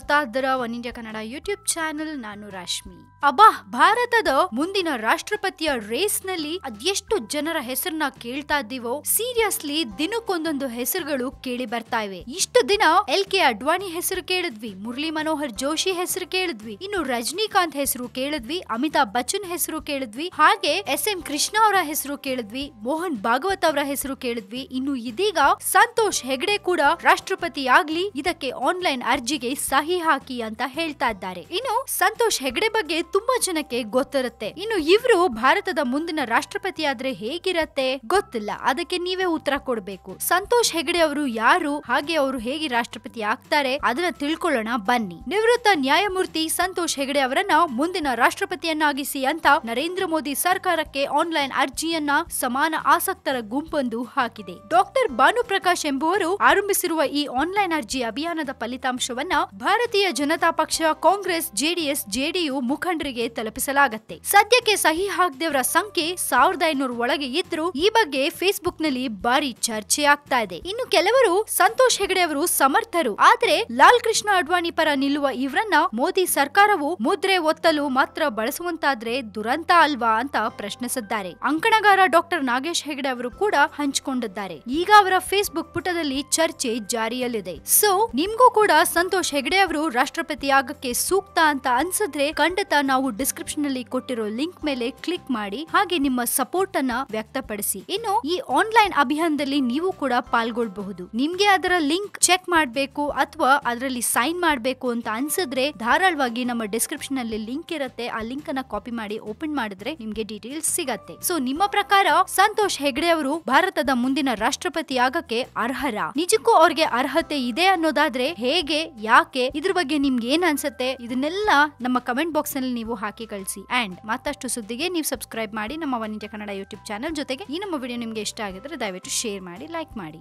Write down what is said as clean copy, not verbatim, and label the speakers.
Speaker 1: ನೋಡ್ತಾ ಇದ್ದೀರಾ one India Kannada YouTube channel. ನಾನು ರಾಶ್ಮಿ. ಭಾರತದ ಮುಂದಿನ ರಾಷ್ಟ್ರಪತಿಯ ರೇಸ್ ನಲ್ಲಿ ಅದೆಷ್ಟು ಜನರ ಹೆಸರನ್ನ ಕೇಳ್ತಾ ಇದ್ದೀವೋ, ಸೀರಿಯಸ್ಲಿ ದಿನಕ್ಕೊಂದೊಂದು ಹೆಸರುಗಳು ಕೇಳಿ ಬರ್ತಾ ಇವೆ. ಇಷ್ಟು ದಿನ LK ಅಡ್ವಾಣಿ ಹೆಸರು ಕೇಳಿದ್ವಿ, ಮುರಳಿ ಮನೋಹರ್ ಜೋಶಿ ಹೆಸರು ಕೇಳಿದ್ವಿ, ಇನ್ನು ರಜನಿಕಾಂತ್ ಹೆಸರು ಕೇಳಿದ್ವಿ, ಅಮಿತಾಬ್ ಬಚ್ಚನ್ ಹೆಸರು ಕೇಳಿದ್ವಿ, ಹಾಗೆ SM ಕೃಷ್ಣ ಅವರ ಹೆಸರು ಕೇಳಿದ್ವಿ, ಮೋಹನ್ ಭಾಗವತ್ ಅವರ ಹೆಸರು ಕೇಳಿದ್ವಿ. ಇನ್ನು ಇದೀಗ ಸಂತೋಷ್ ಹೆಗ್ಡೆ ಕೂಡ ರಾಷ್ಟ್ರಪತಿ ಆಗ್ಲಿ, ಇದಕ್ಕೆ ಆನ್ಲೈನ್ ಅರ್ಜಿಗೆ ಸಹಿ ಹಾಕಿ ಅಂತ ಹೇಳ್ತಾ ಇದ್ದಾರೆ. ಇನ್ನು ಸಂತೋಷ್ ಹೆಗ್ಡೆ ಬಗ್ಗೆ ತುಂಬಾ ಜನಕ್ಕೆ ಗೊತ್ತಿರುತ್ತೆ. ಇನ್ನು ಇವರು ಭಾರತದ ಮುಂದಿನ ರಾಷ್ಟ್ರಪತಿ ಆದ್ರೆ ಹೇಗಿರತ್ತೆ ಗೊತ್ತಿಲ್ಲ, ಅದಕ್ಕೆ ನೀವೇ ಉತ್ತರ ಕೊಡ್ಬೇಕು. ಸಂತೋಷ್ ಹೆಗ್ಡೆ ಅವರು ಯಾರು, ಹಾಗೆ ಅವರು ಹೇಗೆ ರಾಷ್ಟ್ರಪತಿ ಆಗ್ತಾರೆ ಅದನ್ನ ತಿಳ್ಕೊಳ್ಳೋಣ ಬನ್ನಿ. ನಿವೃತ್ತ ನ್ಯಾಯಮೂರ್ತಿ ಸಂತೋಷ್ ಹೆಗ್ಡೆ ಅವರನ್ನ ಮುಂದಿನ ರಾಷ್ಟ್ರಪತಿಯನ್ನಾಗಿಸಿ ಅಂತ ನರೇಂದ್ರ ಮೋದಿ ಸರ್ಕಾರಕ್ಕೆ ಆನ್ಲೈನ್ ಅರ್ಜಿಯನ್ನ ಸಮಾನ ಆಸಕ್ತರ ಗುಂಪೊಂದು ಹಾಕಿದೆ. ಡಾಕ್ಟರ್ ಭಾನುಪ್ರಕಾಶ್ ಎಂಬುವರು ಆರಂಭಿಸಿರುವ ಈ ಆನ್ಲೈನ್ ಅರ್ಜಿ ಅಭಿಯಾನದ ಫಲಿತಾಂಶವನ್ನ ಭಾರತೀಯ ಜನತಾ ಪಕ್ಷ, ಕಾಂಗ್ರೆಸ್, JDS, JDU ಮುಖಂಡರಿಗೆ ತಲುಪಿಸಲಾಗುತ್ತೆ. ಸದ್ಯಕ್ಕೆ ಸಹಿ ಹಾಕದವರ ಸಂಖ್ಯೆ 1500 ಒಳಗೆ ಇದ್ರು ಈ ಬಗ್ಗೆ ಫೇಸ್ಬುಕ್ ನಲ್ಲಿ ಭಾರಿ ಚರ್ಚೆ ಆಗ್ತಾ ಇದೆ. ಇನ್ನು ಕೆಲವರು ಸಂತೋಷ್ ಹೆಗ್ಡೆ ಅವರು ಸಮರ್ಥರು, ಆದ್ರೆ ಲಾಲ್ ಕೃಷ್ಣ ಅಡ್ವಾಣಿ ಪರ ನಿಲ್ಲುವ ಇವರನ್ನ ಮೋದಿ ಸರ್ಕಾರವು ಮುದ್ರೆ ಒತ್ತಲು ಮಾತ್ರ ಬಳಸುವಂತಾದ್ರೆ ದುರಂತ ಅಲ್ವಾ ಅಂತ ಪ್ರಶ್ನಿಸಿದ್ದಾರೆ. ಅಂಕಣಗಾರ ಡಾಕ್ಟರ್ ನಾಗೇಶ್ ಹೆಗ್ಡೆ ಅವರು ಕೂಡ ಹಂಚಿಕೊಂಡಿದ್ದಾರೆ. ಈಗ ಅವರ ಫೇಸ್ಬುಕ್ ಪುಟದಲ್ಲಿ ಚರ್ಚೆ ಜಾರಿಯಲ್ಲಿದೆ. ಸೊ ನಿಮ್ಗೂ ಕೂಡ ಸಂತೋಷ್ ಹೆಗ್ಡೆ ಅವರು ರಾಷ್ಟ್ರಪತಿ ಆಗಕ್ಕೆ ಸೂಕ್ತ ಅಂತ ಅನ್ಸಿದ್ರೆ ಖಂಡಿತ ನಾವು ಡಿಸ್ಕ್ರಿಪ್ಷನ್ ನಲ್ಲಿ ಕೊಟ್ಟಿರೋ ಲಿಂಕ್ ಮೇಲೆ ಕ್ಲಿಕ್ ಮಾಡಿ, ಹಾಗೆ ನಿಮ್ಮ ಸಪೋರ್ಟ್ ಅನ್ನ ವ್ಯಕ್ತಪಡಿಸಿ. ಇನ್ನು ಈ ಆನ್ಲೈನ್ ಅಭಿಯಾನದಲ್ಲಿ ನೀವು ಕೂಡ ಪಾಲ್ಗೊಳ್ಳಬಹುದು. ನಿಮ್ಗೆ ಅದರ ಲಿಂಕ್ ಚೆಕ್ ಮಾಡಬೇಕು ಅಥವಾ ಅದರಲ್ಲಿ ಸೈನ್ ಮಾಡಬೇಕು ಅಂತ ಅನ್ಸಿದ್ರೆ ಧಾರಾಳವಾಗಿ ನಮ್ಮ ಡಿಸ್ಕ್ರಿಪ್ಷನ್ ಅಲ್ಲಿ ಲಿಂಕ್ ಇರುತ್ತೆ, ಆ ಲಿಂಕ್ ಅನ್ನ ಕಾಪಿ ಮಾಡಿ ಓಪನ್ ಮಾಡಿದ್ರೆ ನಿಮ್ಗೆ ಡೀಟೇಲ್ಸ್ ಸಿಗತ್ತೆ. ಸೊ ನಿಮ್ಮ ಪ್ರಕಾರ ಸಂತೋಷ್ ಹೆಗ್ಡೆ ಅವರು ಭಾರತದ ಮುಂದಿನ ರಾಷ್ಟ್ರಪತಿ ಆಗಕ್ಕೆ ಅರ್ಹರ? ನಿಜಕ್ಕೂ ಅವ್ರಿಗೆ ಅರ್ಹತೆ ಇದೆ ಅನ್ನೋದಾದ್ರೆ ಹೇಗೆ, ಯಾಕೆ, ಇದ್ರ ಬಗ್ಗೆ ನಿಮ್ಗೆ ಏನ್ ಅನ್ಸುತ್ತೆ ಇದನ್ನೆಲ್ಲ ನಮ್ಮ ಕಮೆಂಟ್ ಬಾಕ್ಸ್ ನಲ್ಲಿ ನೀವು ಹಾಕಿ ಕಳಿಸಿ. ಅಂಡ್ ಮತ್ತಷ್ಟು ಸುದ್ದಿಗೆ ನೀವು ಸಬ್ಸ್ಕ್ರೈಬ್ ಮಾಡಿ ನಮ್ಮ one India Kannada YouTube channel. ಜೊತೆಗೆ ಈ ನಮ್ಮ ವಿಡಿಯೋ ನಿಮ್ಗೆ ಇಷ್ಟ ಆಗಿದ್ರೆ ದಯವಿಟ್ಟು ಶೇರ್ ಮಾಡಿ, ಲೈಕ್ ಮಾಡಿ.